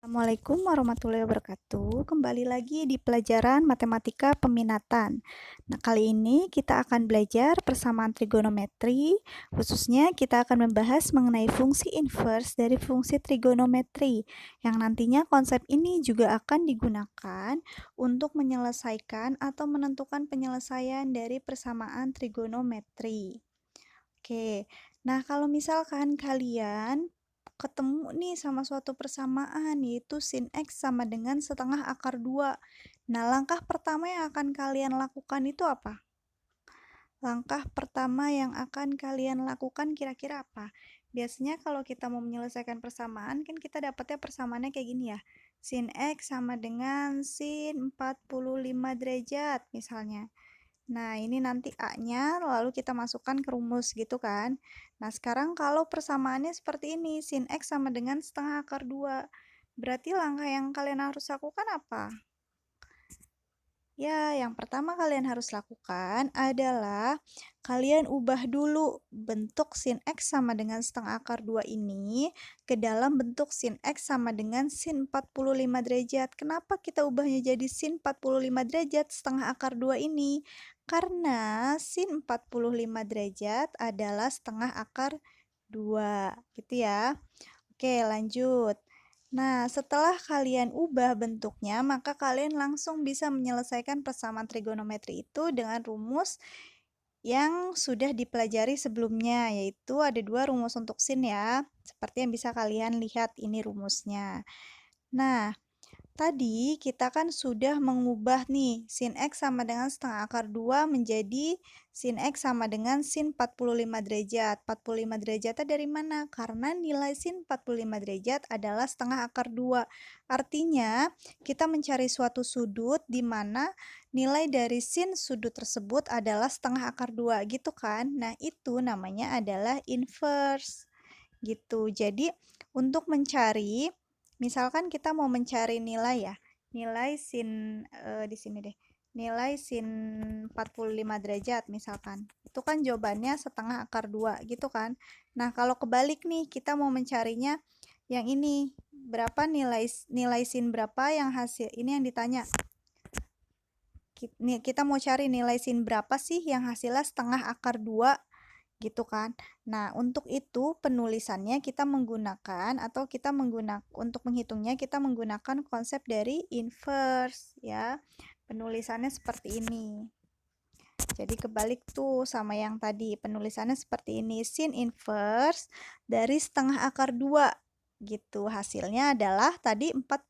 Assalamualaikum warahmatullahi wabarakatuh. Kembali lagi di pelajaran matematika peminatan. Nah, kali ini kita akan belajar persamaan trigonometri. Khususnya kita akan membahas mengenai fungsi inverse dari fungsi trigonometri. Yang nantinya konsep ini juga akan digunakan untuk menyelesaikan atau menentukan penyelesaian dari persamaan trigonometri. Oke, nah kalau misalkan kalian ketemu nih sama suatu persamaan, yaitu sin X sama dengan setengah akar 2. Nah, langkah pertama yang akan kalian lakukan itu apa? Langkah pertama yang akan kalian lakukan kira-kira apa? Biasanya kalau kita mau menyelesaikan persamaan, kan kita dapatnya persamaannya kayak gini ya. Sin X sama dengan sin 45 derajat misalnya. Nah, ini nanti A-nya lalu kita masukkan ke rumus gitu kan. Nah, sekarang kalau persamaannya seperti ini, sin X sama dengan setengah akar 2. Berarti langkah yang kalian harus lakukan apa? Ya, yang pertama kalian harus lakukan adalah kalian ubah dulu bentuk sin X sama dengan setengah akar 2 ini ke dalam bentuk sin X sama dengan sin 45 derajat. Kenapa kita ubahnya jadi sin 45 derajat setengah akar 2 ini? Karena sin 45 derajat adalah setengah akar 2, gitu ya. Oke, lanjut. Nah, setelah kalian ubah bentuknya, maka kalian langsung bisa menyelesaikan persamaan trigonometri itu dengan rumus yang sudah dipelajari sebelumnya, yaitu ada dua rumus untuk sin ya. Seperti yang bisa kalian lihat ini rumusnya. Nah, tadi kita kan sudah mengubah nih sin X sama dengan setengah akar 2 menjadi sin X sama dengan sin 45 derajat. 45 derajatnya dari mana? Karena nilai sin 45 derajat adalah setengah akar 2. Artinya, kita mencari suatu sudut di mana nilai dari sin sudut tersebut adalah setengah akar 2 gitu kan. Nah, itu namanya adalah inverse gitu. Jadi, untuk mencari misalkan kita mau mencari nilai ya, nilai sin di sini deh. Nilai sin 45 derajat misalkan. Itu kan jawabannya setengah akar 2 gitu kan. Nah, kalau kebalik nih, kita mau mencarinya yang ini. Berapa nilai sin berapa yang hasil? Ini yang ditanya. Kita mau cari nilai sin berapa sih yang hasilnya setengah akar 2 gitu kan. Nah, untuk itu penulisannya kita menggunakan atau kita menggunakan untuk menghitungnya kita menggunakan konsep dari inverse ya. Penulisannya seperti ini. Jadi kebalik tuh sama yang tadi. Penulisannya seperti ini. Sin inverse dari setengah akar 2 gitu. Hasilnya adalah tadi 45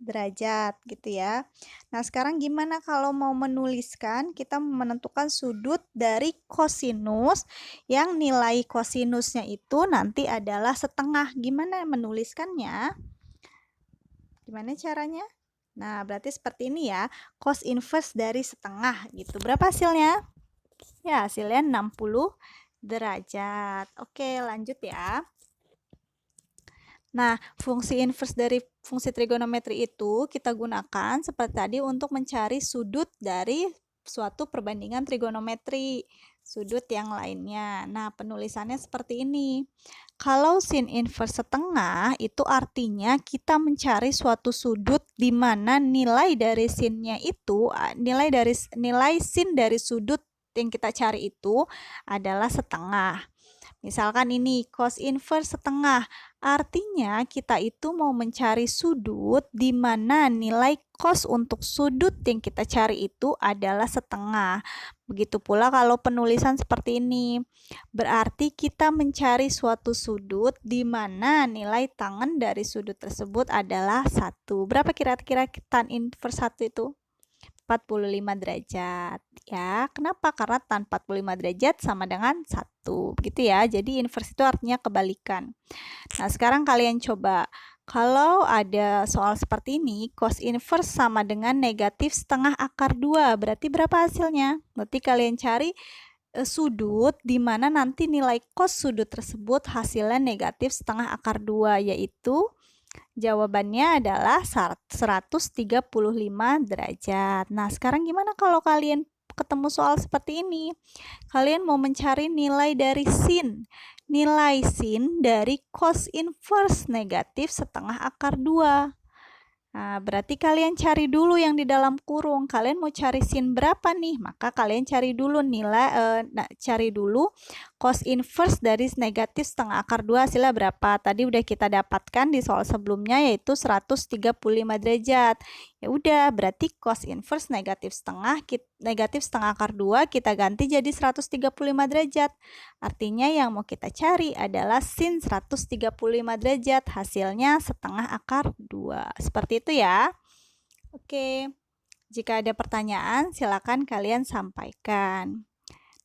derajat gitu ya. Nah, sekarang gimana kalau mau menuliskan? Kita menentukan sudut dari kosinus yang nilai kosinusnya itu nanti adalah setengah. Gimana menuliskannya? Gimana caranya? Nah, berarti seperti ini ya. Cos inverse dari setengah gitu. Berapa hasilnya? Ya, hasilnya 60 derajat. Oke, lanjut ya. Nah, fungsi inverse dari fungsi trigonometri itu kita gunakan seperti tadi untuk mencari sudut dari suatu perbandingan trigonometri, sudut yang lainnya. Nah, penulisannya seperti ini. Kalau sin inverse setengah, itu artinya kita mencari suatu sudut di mana nilai dari sinnya itu, nilai sin dari sudut yang kita cari itu adalah setengah. Misalkan ini cos inverse setengah, artinya kita itu mau mencari sudut di mana nilai cos untuk sudut yang kita cari itu adalah setengah. Begitu pula kalau penulisan seperti ini, berarti kita mencari suatu sudut di mana nilai tangen dari sudut tersebut adalah 1. Berapa kira-kira tan inverse 1 itu? 45 derajat ya. Kenapa? Karena tan 45 derajat sama dengan 1. Begitu ya. Jadi inverse itu artinya kebalikan. Nah, sekarang kalian coba. Kalau ada soal seperti ini, cos inverse sama dengan negatif setengah akar 2. Berarti berapa hasilnya? Berarti kalian cari sudut di mana nanti nilai cos sudut tersebut hasilnya negatif setengah akar 2, yaitu jawabannya adalah 135 derajat. Nah, sekarang gimana kalau kalian ketemu soal seperti ini. Kalian mau mencari nilai dari sin. Nilai sin dari cos inverse negatif setengah akar 2. Nah, berarti kalian cari dulu yang di dalam kurung. Kalian mau cari sin berapa nih? Maka kalian cari dulu cari dulu cos inverse dari negatif setengah akar 2 hasilnya berapa? Tadi udah kita dapatkan di soal sebelumnya yaitu 135 derajat. Ya udah, berarti cos inverse negatif setengah akar 2 kita ganti jadi 135 derajat. Artinya yang mau kita cari adalah sin 135 derajat, hasilnya setengah akar 2. Seperti itu ya. Oke, jika ada pertanyaan silakan kalian sampaikan.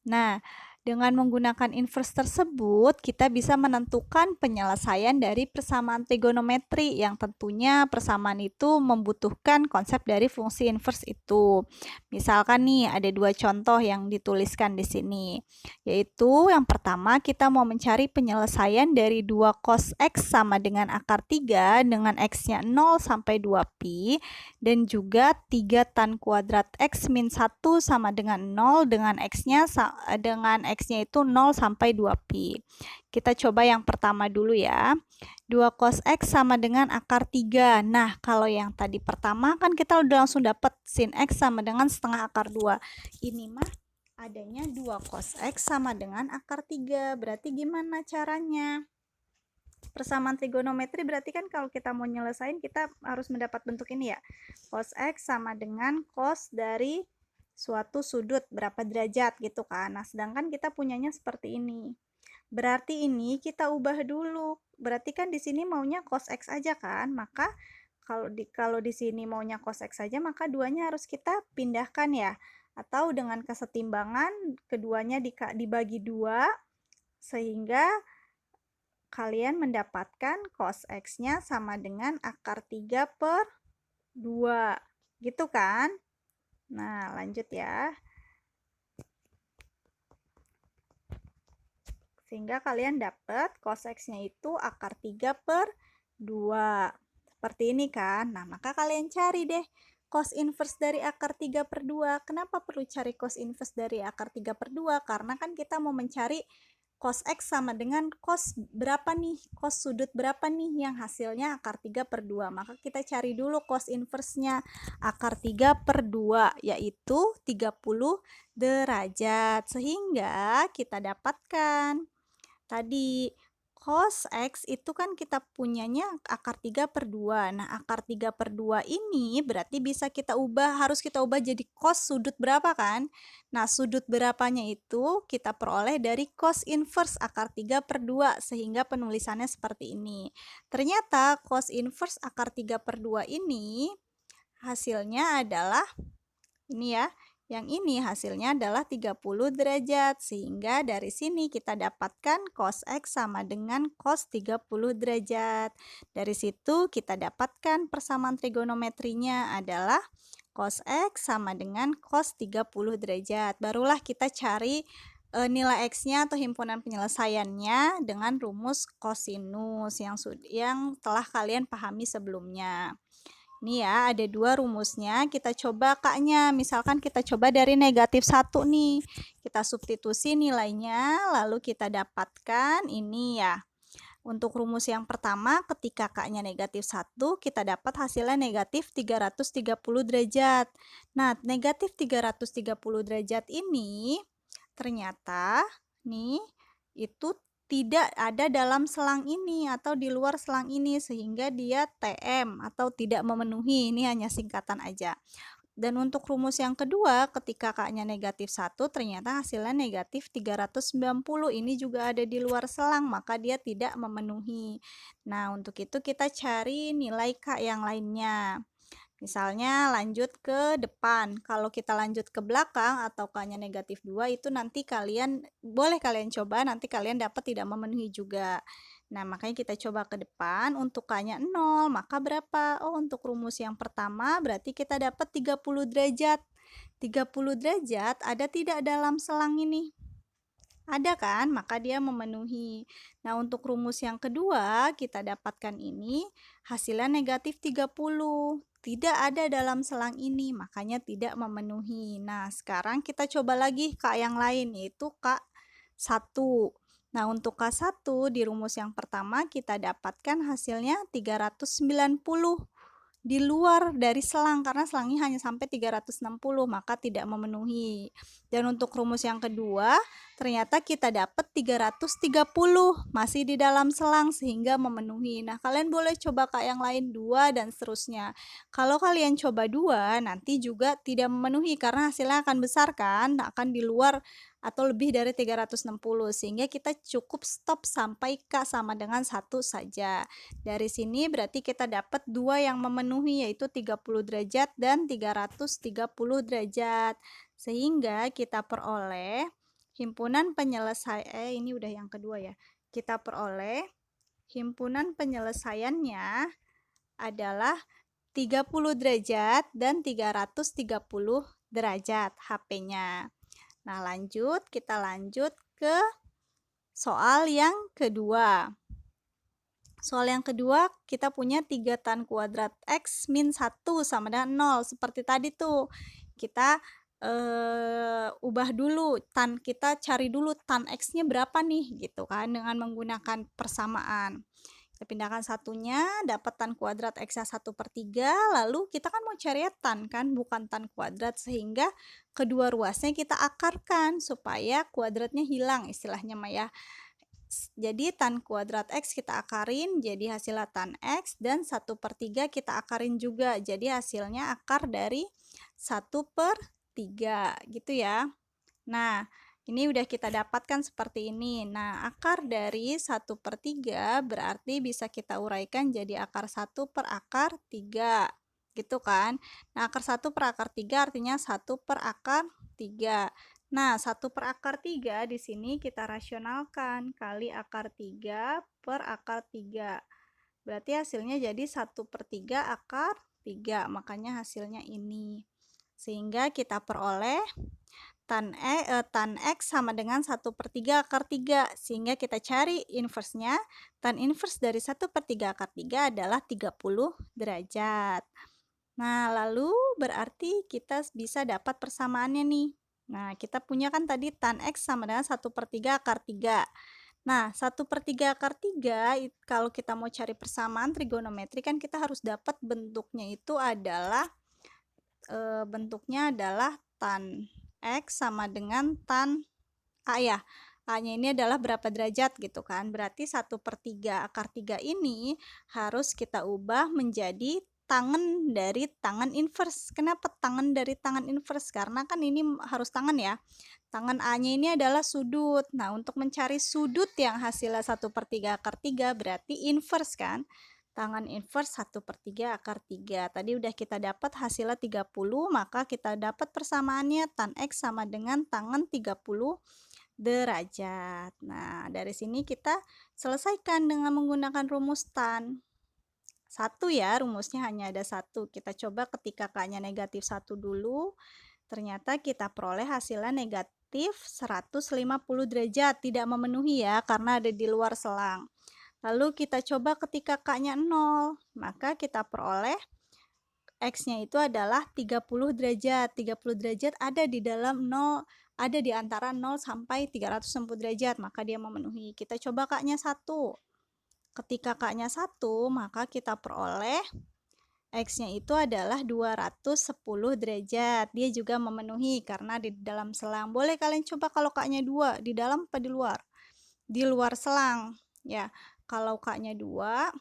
Nah, dengan menggunakan inverse tersebut, kita bisa menentukan penyelesaian dari persamaan trigonometri yang tentunya persamaan itu membutuhkan konsep dari fungsi inverse itu. Misalkan nih, ada dua contoh yang dituliskan di sini, yaitu yang pertama kita mau mencari penyelesaian dari 2 cos x sama dengan akar 3 dengan x-nya 0 sampai 2pi dan juga 3 tan kuadrat x min 1 sama dengan 0 dengan x-nya itu 0 sampai 2pi. Kita coba yang pertama dulu ya. 2 cos x sama dengan akar 3. Nah, kalau yang tadi pertama kan kita udah langsung dapat sin x sama dengan setengah akar 2. Ini mah adanya 2 cos x sama dengan akar 3. Berarti gimana caranya? Persamaan trigonometri berarti kan kalau kita mau nyelesain kita harus mendapat bentuk ini ya. Cos x sama dengan cos dari suatu sudut berapa derajat gitu kan. Nah, sedangkan kita punyanya seperti ini. Berarti ini kita ubah dulu. Berarti kan di sini maunya cos x aja kan? Maka kalau di sini maunya cos x saja, maka duanya harus kita pindahkan ya. Atau dengan kesetimbangan keduanya dibagi 2 sehingga kalian mendapatkan cos x-nya sama dengan akar 3 per 2. Gitu kan? Nah, lanjut ya. Sehingga kalian dapat cos x-nya itu akar 3 per 2. Seperti ini kan? Nah, maka kalian cari deh cos inverse dari akar 3 per 2. Kenapa perlu cari cos inverse dari akar 3 per 2? Karena kan kita mau mencari cos x sama dengan cos berapa nih? Cos sudut berapa nih yang hasilnya akar 3 per 2? Maka kita cari dulu cos inverse-nya akar 3 per 2, yaitu 30 derajat. Sehingga kita dapatkan tadi cos x itu kan kita punyanya akar 3 per 2. Nah, akar 3 per 2 ini berarti harus kita ubah jadi cos sudut berapa kan? Nah, sudut berapanya itu kita peroleh dari cos inverse akar 3 per 2 sehingga penulisannya seperti ini. Ternyata cos inverse akar 3 per 2 ini hasilnya adalah ini ya. Yang ini hasilnya adalah 30 derajat, sehingga dari sini kita dapatkan cos x sama dengan cos 30 derajat. Dari situ kita dapatkan persamaan trigonometrinya adalah cos x sama dengan cos 30 derajat. Barulah kita cari nilai x-nya atau himpunan penyelesaiannya dengan rumus kosinus yang telah kalian pahami sebelumnya. Ini ya, ada dua rumusnya. Kita coba Kaknya. Misalkan kita coba dari negatif 1 nih. Kita substitusi nilainya, lalu kita dapatkan ini ya. Untuk rumus yang pertama, ketika Kaknya negatif 1, kita dapat hasilnya negatif 330 derajat. Nah, negatif 330 derajat ini ternyata nih itu tidak ada dalam selang ini atau di luar selang ini sehingga dia TM atau tidak memenuhi. Ini hanya singkatan aja. Dan untuk rumus yang kedua, ketika K-nya negatif 1, ternyata hasilnya negatif 390. Ini juga ada di luar selang, maka dia tidak memenuhi. Nah, untuk itu kita cari nilai K yang lainnya. Misalnya lanjut ke depan. Kalau kita lanjut ke belakang atau K-nya negatif 2 itu nanti boleh kalian coba, nanti kalian dapat tidak memenuhi juga. Nah, makanya kita coba ke depan. Untuk K-nya 0, maka berapa? Oh, untuk rumus yang pertama berarti kita dapat 30 derajat. 30 derajat ada tidak dalam selang ini? Ada kan? Maka dia memenuhi. Nah, untuk rumus yang kedua, kita dapatkan ini hasilnya negatif 30. Tidak ada dalam selang ini, makanya tidak memenuhi. Nah, sekarang kita coba lagi Kak yang lain, yaitu K1. Nah, untuk K1 di rumus yang pertama kita dapatkan hasilnya 390 di luar dari selang karena selangnya hanya sampai 360 maka tidak memenuhi. Dan untuk rumus yang kedua ternyata kita dapat 330 masih di dalam selang sehingga memenuhi. Nah, kalian boleh coba Kak yang lain 2 dan seterusnya. Kalau kalian coba 2 nanti juga tidak memenuhi karena hasilnya akan besar kan, akan di luar atau lebih dari 360 sehingga kita cukup stop sampai K sama dengan 1 saja. Dari sini berarti kita dapat 2 yang memenuhi yaitu 30 derajat dan 330 derajat. Sehingga kita peroleh himpunan penyelesaian ini udah yang kedua ya. Kita peroleh himpunan penyelesaiannya adalah 30 derajat dan 330 derajat HP-nya. Nah, kita lanjut ke soal yang kedua. Soal yang kedua, kita punya 3 tan kuadrat X min 1 sama dengan 0. Seperti tadi tuh, kita ubah dulu, kita cari dulu tan X-nya berapa nih, gitu kan, dengan menggunakan persamaan. Kita pindahkan satunya, dapat tan kuadrat X-nya 1/3, lalu kita kan mau cari tan kan, bukan tan kuadrat, sehingga kedua ruasnya kita akarkan, supaya kuadratnya hilang istilahnya mah ya. Jadi tan kuadrat X kita akarin jadi hasilnya tan X dan 1/3 kita akarin juga jadi hasilnya akar dari 1/3 gitu ya. Nah, ini udah kita dapatkan seperti ini. Nah, akar dari 1/3 berarti bisa kita uraikan jadi akar 1/3 gitu kan. Nah, akar 1/3 artinya 1/3. Nah, 1/3 di sini kita rasionalkan kali akar 3/3. Berarti hasilnya jadi 1/3 akar 3, makanya hasilnya ini. Sehingga kita peroleh tan X sama dengan 1/3 akar 3, sehingga kita cari inversnya. Tan inverse dari 1/3 akar 3 adalah 30 derajat. Nah, lalu berarti kita bisa dapat persamaannya nih. Nah, kita punya kan tadi tan X sama dengan 1/3 akar 3. Nah, 1/3 akar 3, kalau kita mau cari persamaan trigonometri kan kita harus dapat bentuknya itu adalah tan X sama dengan tan A ya. A-nya ini adalah berapa derajat gitu kan. Berarti 1/3 akar 3 ini harus kita ubah menjadi tangen dari tangan inverse. Kenapa tangen dari tangan inverse? Karena kan ini harus tangan ya. Tangan A-nya ini adalah sudut. Nah, untuk mencari sudut yang hasilnya 1/3 akar 3 berarti inverse kan. Tangan inverse 1/3 akar 3. Tadi udah kita dapat hasilnya 30, maka kita dapat persamaannya tan X sama dengan tangen 30 derajat. Nah, dari sini kita selesaikan dengan menggunakan rumus tan. 1 ya, rumusnya hanya ada 1. Kita coba ketika K-nya negatif 1 dulu. Ternyata kita peroleh hasilnya negatif 150 derajat. Tidak memenuhi ya, karena ada di luar selang. Lalu kita coba ketika K-nya 0. Maka kita peroleh X-nya itu adalah 30 derajat. 30 derajat ada di dalam 0, ada di antara 0 sampai 360 derajat, maka dia memenuhi. Kita coba K-nya 1. Ketika K-nya 1, maka kita peroleh X-nya itu adalah 210 derajat. Dia juga memenuhi karena di dalam selang. Boleh kalian coba kalau K-nya 2, di dalam apa di luar? Di luar selang. Ya, kalau K-nya 2,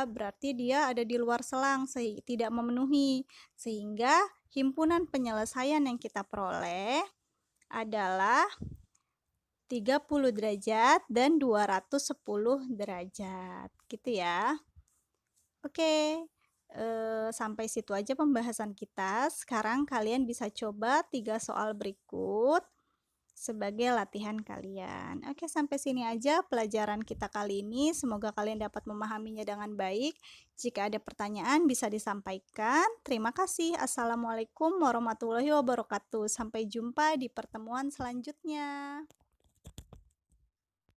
berarti dia ada di luar selang, tidak memenuhi. Sehingga himpunan penyelesaian yang kita peroleh adalah 30 derajat dan 210 derajat. Gitu ya. Oke, sampai situ aja pembahasan kita. Sekarang kalian bisa coba 3 soal berikut. sebagai latihan kalian. Oke, sampai sini aja pelajaran kita kali ini. Semoga kalian dapat memahaminya dengan baik. Jika ada pertanyaan bisa disampaikan. Terima kasih. Assalamualaikum warahmatullahi wabarakatuh. Sampai jumpa di pertemuan selanjutnya.